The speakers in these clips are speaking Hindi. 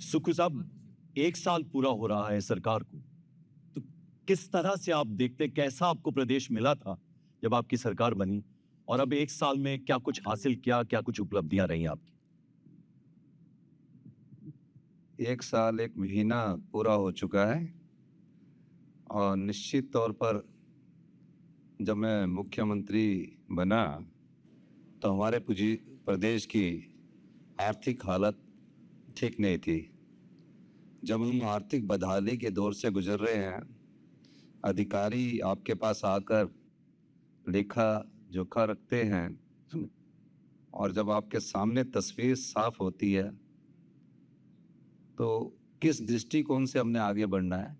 सुक्खू साहब, 1 साल पूरा हो रहा है सरकार को। तो किस तरह से आप देखते हैं, कैसा आपको प्रदेश मिला था जब आपकी सरकार बनी? और अब 1 साल में क्या कुछ हासिल किया, क्या कुछ उपलब्धियां रही आपकी? 1 साल 1 महीना पूरा हो चुका है और निश्चित तौर पर जब मैं मुख्यमंत्री बना, तो हमारे प्रदेश की आर्थिक हालत ठीक नहीं थी। जब हम आर्थिक बदहाली के दौर से गुजर रहे हैं, अधिकारी आपके पास आकर लेखा-जोखा रखते हैं और जब आपके सामने तस्वीर साफ होती है, तो किस दृष्टिकोण से हमने आगे बढ़ना है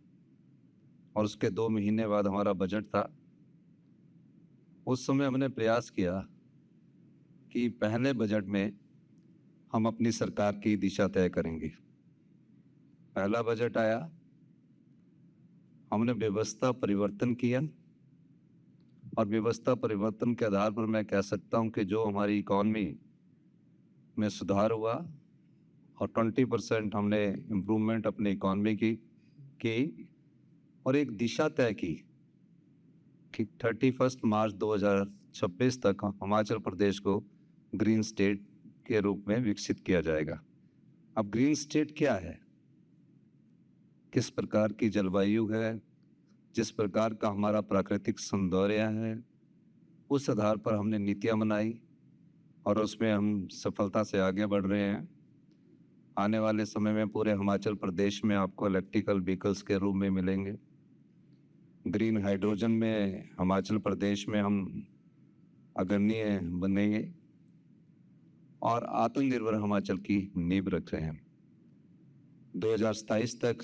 और उसके 2 महीने बाद हमारा बजट था। उस समय हमने प्रयास किया कि पहले बजट में हम अपनी सरकार की दिशा तय करेंगे। पहला बजट आया, हमने व्यवस्था परिवर्तन किया और व्यवस्था परिवर्तन के आधार पर मैं कह सकता हूं कि जो हमारी इकॉनमी में सुधार हुआ और 20% हमने इम्प्रूवमेंट अपनी इकॉनमी की और एक दिशा तय की कि 31 मार्च 2026 तक हिमाचल प्रदेश को ग्रीन स्टेट के रूप में विकसित किया जाएगा। अब ग्रीन स्टेट क्या है? किस प्रकार की जलवायु है, जिस प्रकार का हमारा प्राकृतिक सौंदर्य है, उस आधार पर हमने नीतियां बनाई और उसमें हम सफलता से आगे बढ़ रहे हैं। आने वाले समय में पूरे हिमाचल प्रदेश में आपको इलेक्ट्रिकल व्हीकल्स के रूप में मिलेंगे। ग्रीन हाइड्रोजन में हिमाचल प्रदेश में हम अग्रणीय बनेंगे और आत्मनिर्भर हिमाचल की नींव रख रहे हैं। 2027 तक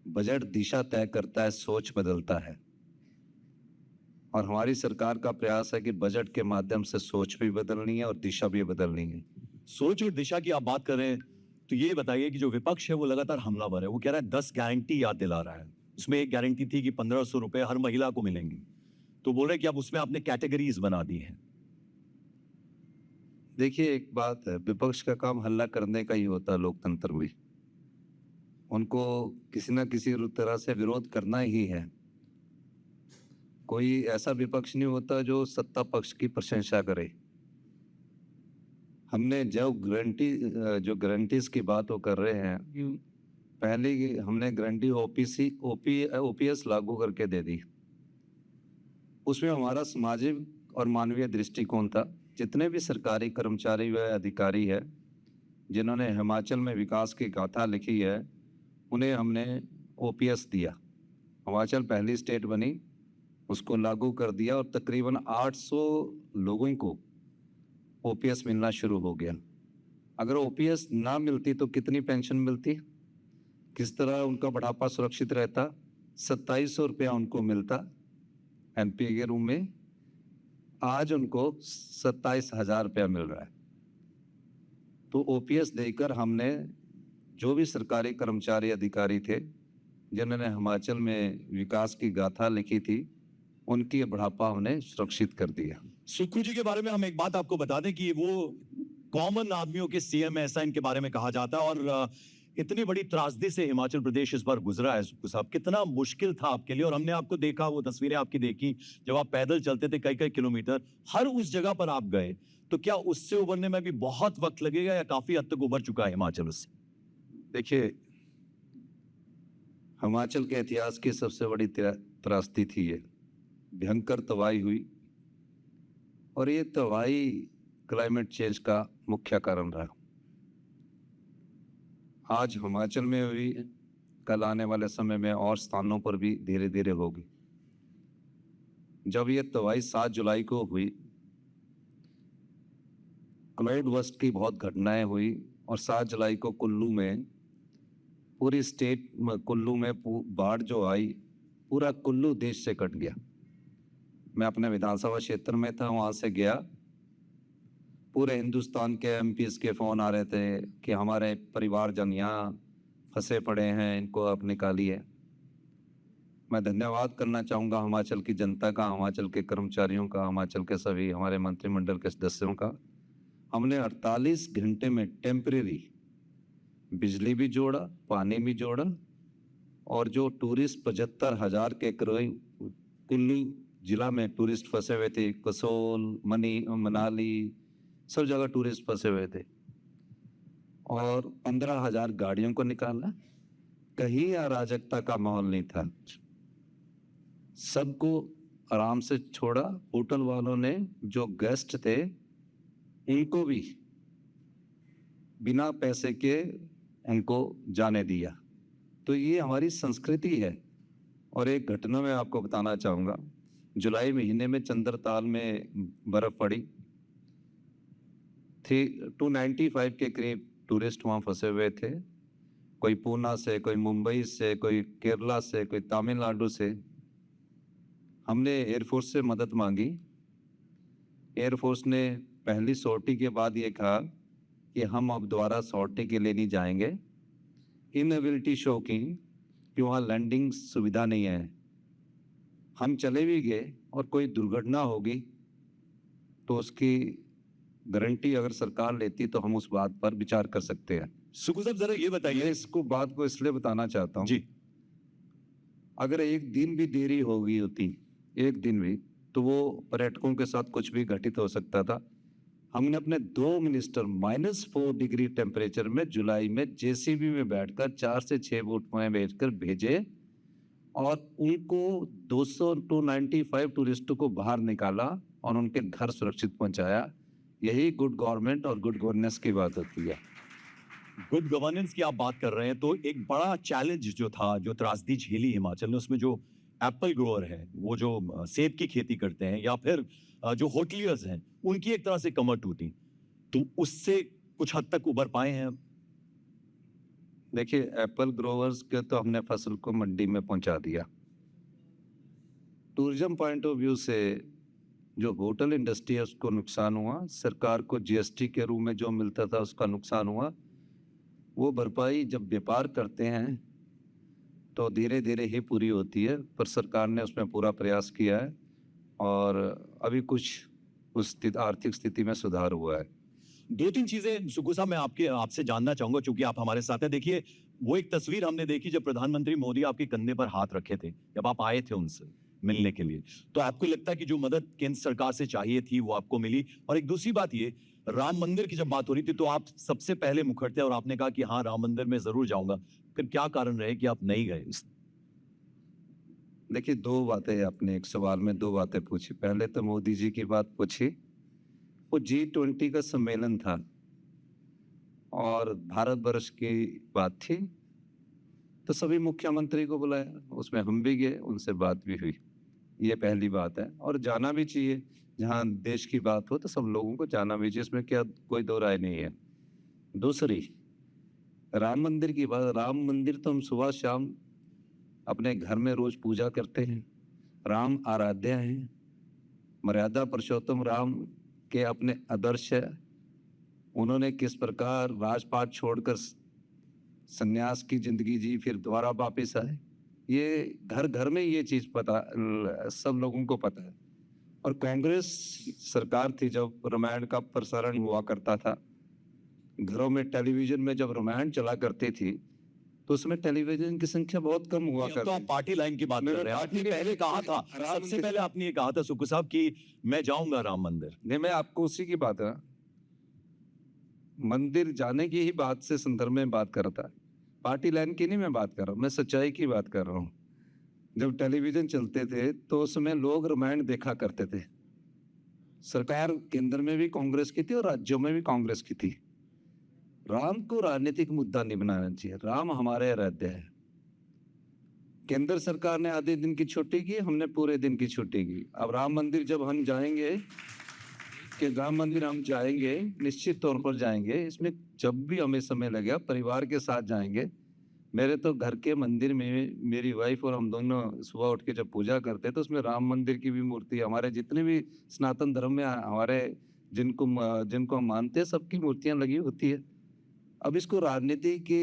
बजट दिशा तय करता है, सोच बदलता है और हमारी सरकार का प्रयास है कि बजट के माध्यम से सोच भी बदलनी है और दिशा भी बदलनी है। सोच और दिशा की आप बात कर रहे हैं, तो ये बताइए कि जो विपक्ष है वो लगातार हमलावर है। वो कह रहा है 10 गारंटी याद दिला रहा है। उसमें एक गारंटी थी कि 1500 रुपए हर महिला को मिलेंगे। तो बोल रहे हैं कि अब उसमें आपने कैटेगरीज बना दी हैं। देखिए, एक बात है, विपक्ष का काम हल्ला करने का ही होता है लोकतंत्र में। उनको किसी ना किसी तरह से विरोध करना ही है। कोई ऐसा विपक्ष नहीं होता जो सत्ता पक्ष की प्रशंसा करे। हमने जो गारंटीज की बात वो कर रहे हैं, पहले हमने गारंटी ओपीएस लागू करके दे दी। उसमें हमारा सामाजिक और मानवीय दृष्टिकोण था। जितने भी सरकारी कर्मचारी व अधिकारी है जिन्होंने हिमाचल में विकास की गाथा लिखी है, उन्हें हमने ओपीएस दिया। हिमाचल पहली स्टेट बनी, उसको लागू कर दिया और तकरीबन 800 लोगों को ओपीएस मिलना शुरू हो गया। अगर ओपीएस ना मिलती तो कितनी पेंशन मिलती, किस तरह उनका बुढ़ापा सुरक्षित रहता? 2700 रुपया उनको मिलता एनपीए के रूप में, आज उनको 27,000 रुपया मिल रहा है। तो ओपीएस देकर हमने जो भी सरकारी कर्मचारी अधिकारी थे जिन्होंने हिमाचल में विकास की गाथा लिखी थी, उनकी बुढ़ापा हमने सुरक्षित कर दिया। सुक्खू जी के बारे में हम एक बात आपको बता दें कि वो कॉमन आदमियों के सीएम ऐसा इनके बारे में कहा जाता है। और इतनी बड़ी त्रासदी से हिमाचल प्रदेश इस बार गुजरा है सुक्खू साहब, कितना मुश्किल था आपके लिए। और हमने आपको देखा, वो तस्वीरें आपकी देखी जब आप पैदल चलते थे कई कई किलोमीटर, हर उस जगह पर आप गए। तो क्या उससे उबरने में भी बहुत वक्त लगेगा या काफी हद तक उबर चुका है हिमाचल उससे? देखिए, हिमाचल के इतिहास की सबसे बड़ी त्रासदी थी ये। भयंकर तबाही हुई और ये तबाही क्लाइमेट चेंज का मुख्य कारण रहा। आज हिमाचल में हुई, कल आने वाले समय में और स्थानों पर भी धीरे धीरे होगी। जब ये तबाही 7 जुलाई को हुई, क्लाउड बर्स्ट की बहुत घटनाएं हुई और 7 जुलाई को कुल्लू में, पूरी स्टेट में कुल्लू में बाढ़ जो आई, पूरा कुल्लू देश से कट गया। मैं अपने विधानसभा क्षेत्र में था, वहां से गया, पूरे हिंदुस्तान के एमपीज के फोन आ रहे थे कि हमारे परिवारजन यहाँ फंसे पड़े हैं, इनको आप निकालिए। मैं धन्यवाद करना चाहूँगा हिमाचल की जनता का, हिमाचल के कर्मचारियों का, हिमाचल के सभी हमारे मंत्रिमंडल के सदस्यों का। हमने 48 घंटे में टेम्परेरी बिजली भी जोड़ा, पानी भी जोड़ा, और जो टूरिस्ट 75,000 के करीब कुल्लू जिला में टूरिस्ट फंसे हुए थे, कसोल, मनाली, सब जगह टूरिस्ट फंसे हुए थे, और 15,000 गाड़ियों को निकाला। कहीं अराजकता का माहौल नहीं था, सबको आराम से छोड़ा। होटल वालों ने जो गेस्ट थे उनको भी बिना पैसे के उनको जाने दिया। तो ये हमारी संस्कृति है। और एक घटना मैं आपको बताना चाहूँगा, जुलाई महीने में चंद्रताल में बर्फ पड़ी थी। 295 के करीब टूरिस्ट वहाँ फंसे हुए थे, कोई पूना से, कोई मुंबई से, कोई केरला से, कोई तमिलनाडु से। हमने एयरफोर्स से मदद मांगी। एयरफोर्स ने पहली सॉर्टी के बाद ये कहा कि हम अब दोबारा सॉर्टी के लिए नहीं जाएंगे। इनएबिलिटी शो की कि वहाँ लैंडिंग सुविधा नहीं है। हम चले भी गए और कोई दुर्घटना होगी तो उसकी गारंटी अगर सरकार लेती तो हम उस बात पर विचार कर सकते हैं। सुकू साहब जरा ये मैं बताइए। इसको बात को इसलिए बताना चाहता हूँ, जी, अगर एक दिन भी देरी हो गई होती, एक दिन भी, तो वो पर्यटकों के साथ कुछ भी घटित हो सकता था। हमने अपने 2 मिनिस्टर -4 डिग्री टेम्परेचर में जुलाई में जेसीबी में बैठकर 4 से 6 फुट में बैठकर भेजे, और उनको 200 टू 95 टूरिस्टों को बाहर निकाला और उनके घर सुरक्षित पहुंचाया। यही गुड गवर्नमेंट और गुड गवर्नेंस की बात होती है। गुड गवर्नेंस की आप बात कर रहे हैं तो एक बड़ा चैलेंज जो था, जो त्रासदी झेली हिमाचल ने, उसमें जो एप्पल ग्रोअर है, वो जो सेब की खेती करते हैं, या फिर जो होटलियर्स हैं, उनकी एक तरह से कमर टूटी। तो उससे कुछ हद तक उबर पाए हैं। देखिए, एप्पल ग्रोवर्स के तो हमने फसल को मंडी में पहुंचा दिया। टूरिज्म पॉइंट ऑफ व्यू से जो होटल इंडस्ट्री है उसको नुकसान हुआ, सरकार को जीएसटी के रूप में जो मिलता था उसका नुकसान हुआ। वो भरपाई जब व्यापार करते हैं तो धीरे धीरे ही पूरी होती है, पर सरकार ने उसमें पूरा प्रयास किया है और अभी कुछ उस आर्थिक स्थिति में सुधार हुआ है। 2-3 चीजें सुकू साहब मैं आपसे जानना चाहूंगा, चूंकि आप हमारे साथ हैं। देखिए, वो एक तस्वीर हमने देखी जब प्रधानमंत्री मोदी आपके कंधे पर हाथ रखे थे, जब आप आए थे उनसे मिलने के लिए। तो आपको लगता है कि जो मदद केंद्र सरकार से चाहिए थी वो आपको मिली? और एक दूसरी बात ये, राम मंदिर की जब बात हो रही थी तो आप सबसे पहले मुखर थे और आपने कहा कि हाँ, राम मंदिर में जरूर जाऊंगा। फिर क्या कारण रहे कि आप नहीं गए? देखिए, 2 बातें आपने एक सवाल में 2 बातें पूछी। पहले तो मोदी जी की बात पूछी, वो G20 का सम्मेलन था और भारतवर्ष की बात थी, तो सभी मुख्यमंत्री को बुलाया, उसमें हम भी गए, उनसे बात भी हुई। ये पहली बात है, और जाना भी चाहिए। जहाँ देश की बात हो तो सब लोगों को जाना भी चाहिए, इसमें क्या कोई दो राय नहीं है। दूसरी, राम मंदिर की बात। राम मंदिर तो हम सुबह शाम अपने घर में रोज पूजा करते हैं। राम आराध्य हैं, मर्यादा पुरुषोत्तम राम के अपने आदर्श है। उन्होंने किस प्रकार राजपाट छोड़कर सन्यास की जिंदगी जी, फिर दोबारा वापस आए, ये घर घर में ये चीज पता, सब लोगों को पता है। और कांग्रेस सरकार थी जब रामायण का प्रसारण हुआ करता था, घरों में टेलीविजन में जब रामायण चला करती थी तो उसमें टेलीविजन की संख्या बहुत कम हुआ अब तो करती। आप पार्टी लाइन की बात कर रहे हैं। आपने पहले कहा था, सबसे पहले आपने ये कहा था सुकू साहब कि मैं जाऊंगा राम मंदिर। नहीं, मैं आपको उसी की बात है, मंदिर जाने की ही बात से संदर्भ में बात कर रहा था। पार्टी लाइन की नहीं मैं बात कर रहा हूँ, मैं सच्चाई की बात कर रहा हूँ। जब टेलीविजन चलते थे तो उसमें लोग रामायण देखा करते थे। सरकार केंद्र में भी कांग्रेस की थी और राज्यों में भी कांग्रेस की थी। राम को राजनीतिक मुद्दा नहीं बनाना चाहिए, राम हमारे आराध्य है। केंद्र सरकार ने आधे दिन की छुट्टी की, हमने पूरे दिन की छुट्टी की। अब राम मंदिर जब हम जाएंगे, कि राम मंदिर हम जाएंगे, निश्चित तौर पर जाएंगे। इसमें जब भी हमें समय लगेगा परिवार के साथ जाएंगे। मेरे तो घर के मंदिर में मेरी वाइफ और हम दोनों सुबह उठ के जब पूजा करते हैं तो उसमें राम मंदिर की भी मूर्ति, हमारे जितने भी सनातन धर्म में हमारे जिनको हम मानते हैं सबकी मूर्तियां लगी होती है। अब इसको राजनीति के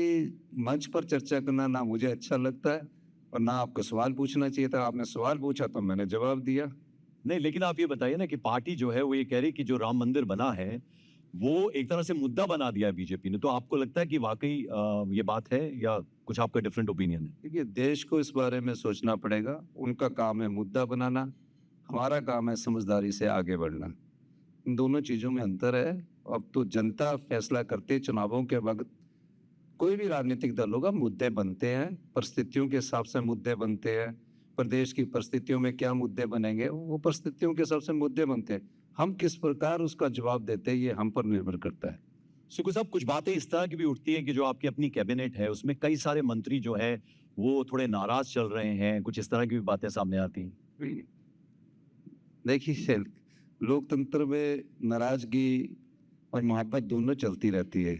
मंच पर चर्चा करना ना मुझे अच्छा लगता है और ना आपको सवाल पूछना चाहिए था। आपने सवाल पूछा तो मैंने जवाब दिया। नहीं, लेकिन आप ये बताइए ना कि पार्टी जो है वो ये कह रही कि जो राम मंदिर बना है वो एक तरह से मुद्दा बना दिया है बीजेपी ने। तो आपको लगता है कि वाकई ये बात है या कुछ आपका डिफरेंट ओपिनियन है? देखिए, देश को इस बारे में सोचना पड़ेगा। उनका काम है मुद्दा बनाना, हमारा काम है समझदारी से आगे बढ़ना। इन दोनों चीज़ों में अंतर है। अब तो जनता फैसला करती है चुनावों के वक़्त। कोई भी राजनीतिक दल होगा, मुद्दे बनते हैं, परिस्थितियों के हिसाब से मुद्दे बनते हैं। प्रदेश की परिस्थितियों में क्या मुद्दे बनेंगे, वो परिस्थितियों के हिसाब से मुद्दे बनते हैं। हम किस प्रकार उसका जवाब देते हैं, ये हम पर निर्भर करता है। सुखू साहब, कुछ बातें इस तरह की भी उठती हैं कि जो आपकी अपनी कैबिनेट है उसमें कई सारे मंत्री जो है वो थोड़े नाराज चल रहे हैं, कुछ इस तरह की भी बातें सामने आती हैं। देखिए, लोकतंत्र में नाराजगी और मोहब्बत दोनों चलती रहती है।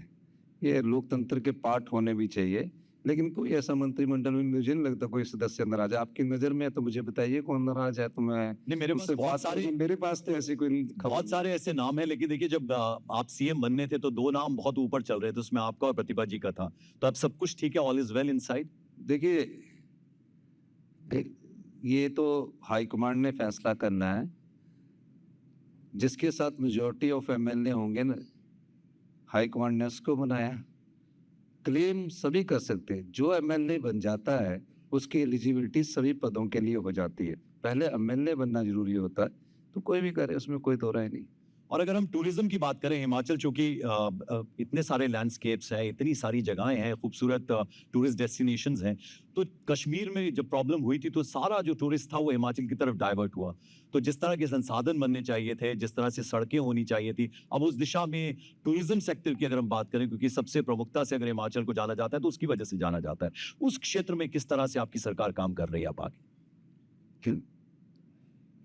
ये लोकतंत्र के पार्ट होने भी चाहिए। लेकिन कोई ऐसा मंत्रिमंडल में मुझे नहीं लगता कोई सदस्य नाराज है। आपकी नज़र में है तो मुझे बताइए कौन नाराज है, तो मैं नहीं, मेरे पास उससे बहुत बात सारे करूँ। मेरे पास तो ऐसी कोई खबर बहुत सारे ऐसे नाम हैं, लेकिन देखिए जब आप सीएम बनने थे तो दो नाम बहुत ऊपर चल रहे थे, उसमें आपका और प्रतिभा जी का था। तो अब सब कुछ ठीक है, ऑल इज वेल इनसाइड? देखिए, ये तो हाईकमांड ने फैसला करना है। जिसके साथ मेजॉरिटी ऑफ एमएलए होंगे ना, हाईकमांड ने उसको बनाया। क्लेम सभी कर सकते हैं। जो एमएलए बन जाता है उसकी एलिजिबिलिटी सभी पदों के लिए हो जाती है। पहले एमएलए बनना जरूरी होता है, तो कोई भी करे, उसमें कोई दो राय नहीं। और अगर हम टूरिज्म की बात करें, हिमाचल चूंकि इतने सारे लैंडस्केप्स हैं, इतनी सारी जगहें हैं, खूबसूरत टूरिस्ट डेस्टिनेशंस हैं, तो कश्मीर में जब प्रॉब्लम हुई थी तो सारा जो टूरिस्ट था वो हिमाचल की तरफ डाइवर्ट हुआ। तो जिस तरह के संसाधन बनने चाहिए थे, जिस तरह से सड़कें होनी चाहिए थी, अब उस दिशा में टूरिज्म सेक्टर की अगर हम बात करें, क्योंकि सबसे प्रमुखता से अगर हिमाचल को जाना जाता है तो उसकी वजह से जाना जाता है, उस क्षेत्र में किस तरह से आपकी सरकार काम कर रही है अब आगे?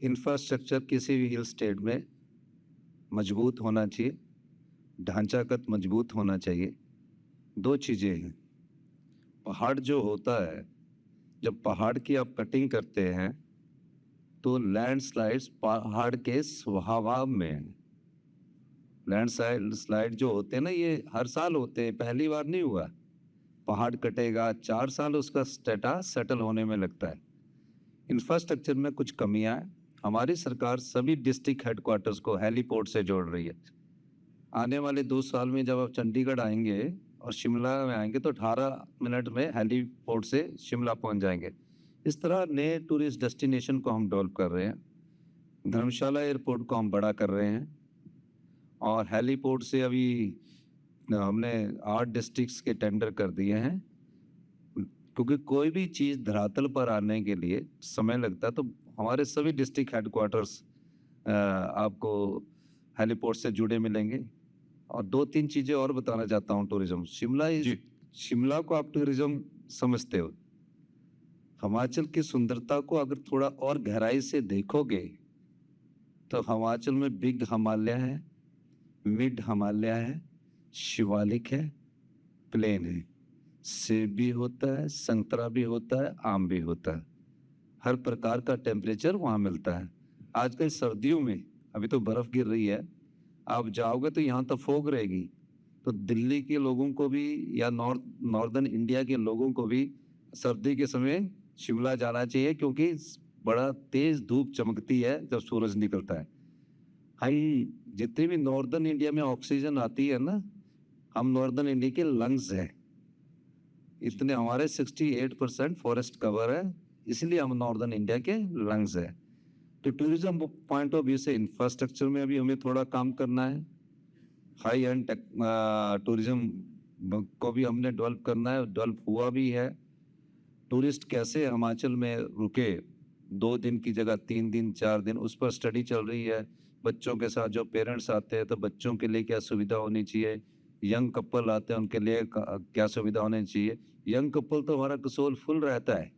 इंफ्रास्ट्रक्चर किसी भी हिल स्टेट में मजबूत होना चाहिए, ढांचागत मजबूत होना चाहिए। दो चीजें हैं। पहाड़ जो होता है, जब पहाड़ की आप कटिंग करते हैं तो लैंडस्लाइड्स पहाड़ के स्वभाव में है। लैंडस्लाइड स्लाइड जो होते हैं ना, ये हर साल होते हैं, पहली बार नहीं हुआ। पहाड़ कटेगा, 4 साल उसका स्टेटा सेटल होने में लगता है। इंफ्रास्ट्रक्चर में कुछ कमियां हैं। हमारी सरकार सभी डिस्ट्रिक्ट हेडक्वार्टर्स को हेलीपोर्ट से जोड़ रही है। आने वाले 2 साल में जब आप चंडीगढ़ आएंगे और शिमला में आएंगे तो 18 मिनट में हेलीपोर्ट से शिमला पहुंच जाएंगे। इस तरह नए टूरिस्ट डेस्टिनेशन को हम डेवलप कर रहे हैं। धर्मशाला एयरपोर्ट को हम बड़ा कर रहे हैं और हेलीपोर्ट से अभी हमने 8 डिस्ट्रिक्ट्स के टेंडर कर दिए हैं। क्योंकि कोई भी चीज़ धरातल पर आने के लिए समय लगता है, तो हमारे सभी डिस्ट्रिक्ट हेडक्वार्टर्स आपको हेलीपोर्ट से जुड़े मिलेंगे। और 2-3 चीज़ें और बताना चाहता हूँ टूरिज्म। जी। शिमला को आप टूरिज्म समझते हो। हिमाचल की सुंदरता को अगर थोड़ा और गहराई से देखोगे तो हिमाचल में बिग हिमालय है, मिड हिमालय है, शिवालिक है, प्लेन है। सेब भी होता है, संतरा भी होता है, आम भी होता है। हर प्रकार का टेम्परेचर वहाँ मिलता है। आजकल सर्दियों में अभी तो बर्फ गिर रही है, आप जाओगे तो यहाँ तो फोग रहेगी। तो दिल्ली के लोगों को भी या नॉर्दर्न इंडिया के लोगों को भी सर्दी के समय शिमला जाना चाहिए, क्योंकि बड़ा तेज धूप चमकती है जब सूरज निकलता है। हाई जितनी भी नॉर्दर्न इंडिया में ऑक्सीजन आती है ना, हम नॉर्दर्न इंडिया के लंग्स हैं। इतने हमारे 68% फॉरेस्ट कवर है, इसलिए हम नॉर्दर्न इंडिया के लंग्स है। तो टूरिज्म पॉइंट ऑफ व्यू से इंफ्रास्ट्रक्चर में अभी हमें थोड़ा काम करना है। हाई एंड टूरिज्म को भी हमने डेवलप करना है, डेवलप हुआ भी है। टूरिस्ट कैसे हिमाचल में रुके, 2 दिन की जगह 3 दिन 4 दिन, उस पर स्टडी चल रही है। बच्चों के साथ जो पेरेंट्स आते हैं तो बच्चों के लिए क्या सुविधा होनी चाहिए, यंग कपल आते हैं उनके लिए क्या सुविधा होनी चाहिए। यंग कपल तो हमारा कसोल फुल रहता है।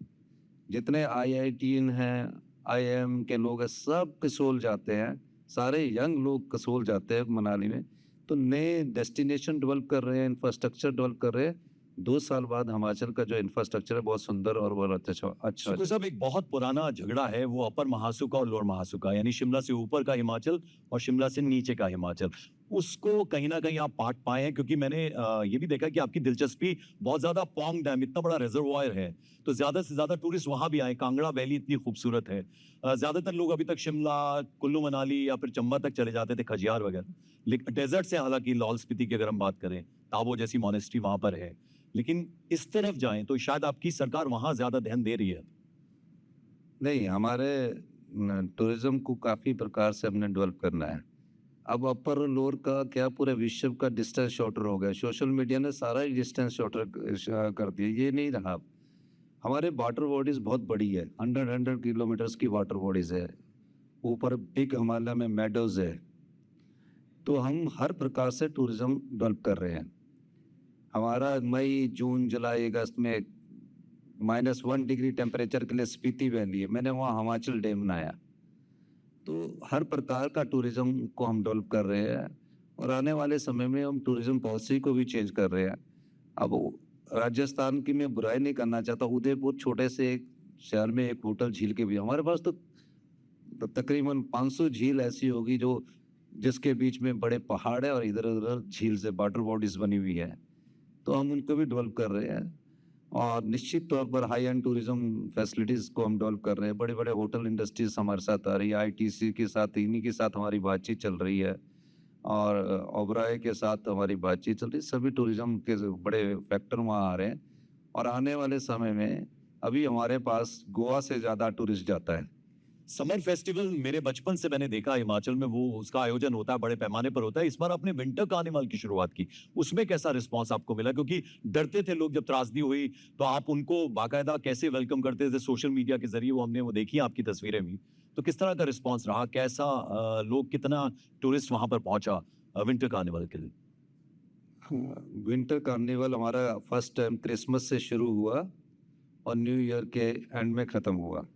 जितने IITN हैं, IIM के लोग हैं, सब कसोल जाते हैं। सारे यंग लोग कसोल जाते हैं मनाली में। तो नए डेस्टिनेशन डेवलप कर रहे हैं, इंफ्रास्ट्रक्चर डेवलप कर रहे हैं, 2 साल बाद हिमाचल का जो इंफ्रास्ट्रक्चर है बहुत सुंदर और बहुत अच्छा सुखू साहब, एक बहुत पुराना झगड़ा है वो अपर महासुका और लोअर महासुका, यानी शिमला से ऊपर का हिमाचल और शिमला से नीचे का हिमाचल। उसको कहीं ना कहीं आप पाट पाए हैं, क्योंकि मैंने ये भी देखा कि आपकी दिलचस्पी बहुत ज्यादा पौंग डैम, इतना बड़ा रिजर्वायर है, तो ज्यादा से ज्यादा टूरिस्ट वहां भी आए। कांगड़ा वैली इतनी खूबसूरत है। ज्यादातर लोग अभी तक शिमला, कुल्लू मनाली या फिर चंबा तक चले जाते थे, खजियार वगैरह। लेकिन डेजर्ट से, हालांकि लाहौल स्पीति की अगर हम बात करें, ताबो जैसी मॉनेस्ट्री वहां पर है, लेकिन इस तरफ जाएं तो शायद आपकी सरकार वहां ज्यादा ध्यान दे रही है। नहीं, हमारे टूरिज्म को काफ़ी प्रकार से हमने डेवलप करना है। अब अपर और लोअर का क्या, पूरे विश्व का डिस्टेंस शॉर्टर हो गया। सोशल मीडिया ने सारा ही डिस्टेंस शॉर्टर कर दिया, ये नहीं रहा। हमारे वाटर बॉडीज बहुत बड़ी है, 100 किलोमीटर्स की वाटर बॉडीज है। ऊपर बिग हिमालय में मेडोज है। तो हम हर प्रकार से टूरिज्म डेवलप कर रहे हैं। हमारा मई, जून, जुलाई, अगस्त में -1 डिग्री टेम्परेचर के लिए स्पीति वैली है, मैंने वहाँ हिमाचल डैम बनाया। तो हर प्रकार का टूरिज्म को हम डेवलप कर रहे हैं और आने वाले समय में हम टूरिज्म पॉलिसी को भी चेंज कर रहे हैं। अब राजस्थान की मैं बुराई नहीं करना चाहता, उदयपुर छोटे से एक शहर में एक होटल झील के भी, हमारे पास तो तकरीबन 500 झील ऐसी होगी जो जिसके बीच में बड़े पहाड़ है और इधर उधर झील से वाटर बॉडीज बनी हुई है। तो हम उनको भी डेवलप कर रहे हैं और निश्चित तौर पर हाई एंड टूरिज्म फैसिलिटीज को हम डेवलप कर रहे हैं। बड़े बड़े होटल इंडस्ट्रीज हमारे साथ आ रही है, आईटीसी के साथ, इन्हीं के साथ हमारी बातचीत चल रही है और ओबराय के साथ हमारी बातचीत चल रही है। सभी टूरिज्म के जो बड़े फैक्टर वहाँ आ रहे हैं और आने वाले समय में अभी हमारे पास गोवा से ज़्यादा टूरिस्ट जाता है। समर फेस्टिवल मेरे बचपन से मैंने देखा हिमाचल में, वो उसका आयोजन होता है, बड़े पैमाने पर होता है। इस बार आपने विंटर कार्निवल की शुरुआत की, उसमें कैसा रिस्पांस आपको मिला? क्योंकि डरते थे लोग जब त्रासदी हुई, तो आप उनको बाकायदा कैसे वेलकम करते थे? सोशल मीडिया के जरिए वो हमने वो देखी आपकी तस्वीरें भी, तो किस तरह का रिस्पांस रहा? कैसा लोग, कितना टूरिस्ट वहां पर पहुंचा विंटर कार्निवल के लिए? विंटर कार्निवल हमारा फर्स्ट टाइम क्रिसमस से शुरू हुआ और न्यू ईयर के एंड में ख़त्म हुआ।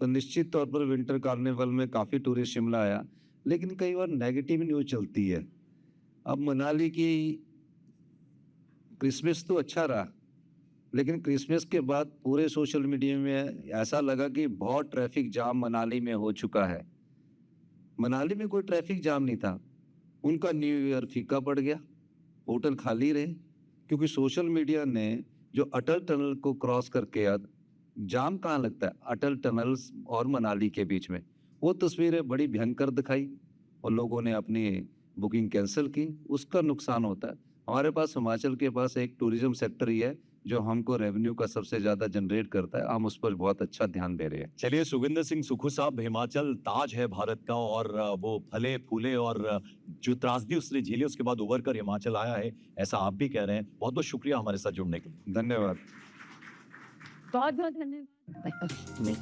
तो निश्चित तौर पर विंटर कार्निवल में काफ़ी टूरिस्ट शिमला आया, लेकिन कई बार नेगेटिव न्यूज़ चलती है। अब मनाली की क्रिसमस तो अच्छा रहा, लेकिन क्रिसमस के बाद पूरे सोशल मीडिया में ऐसा लगा कि बहुत ट्रैफिक जाम मनाली में हो चुका है। मनाली में कोई ट्रैफिक जाम नहीं था, उनका न्यू ईयर फीका पड़ गया, होटल खाली रहे, क्योंकि सोशल मीडिया ने जो अटल टनल को क्रॉस करके जाम कहाँ लगता है, अटल टनल्स और मनाली के बीच में, वो तस्वीरें बड़ी भयंकर दिखाई और लोगों ने अपनी बुकिंग कैंसिल की। उसका नुकसान होता है। हमारे पास हिमाचल के पास एक टूरिज्म सेक्टर ही है जो हमको रेवेन्यू का सबसे ज़्यादा जनरेट करता है। हम उस पर बहुत अच्छा ध्यान दे रहे हैं। चलिए सुखविंदर सिंह सुक्खू साहब, हिमाचल ताज है भारत का, और वो फले फूले और जो त्रासदी उसने झेली उसके बाद उभर कर हिमाचल आया है, ऐसा आप भी कह रहे हैं। बहुत बहुत शुक्रिया हमारे साथ जुड़ने के लिए। धन्यवाद। बहुत बहुत धन्यवाद।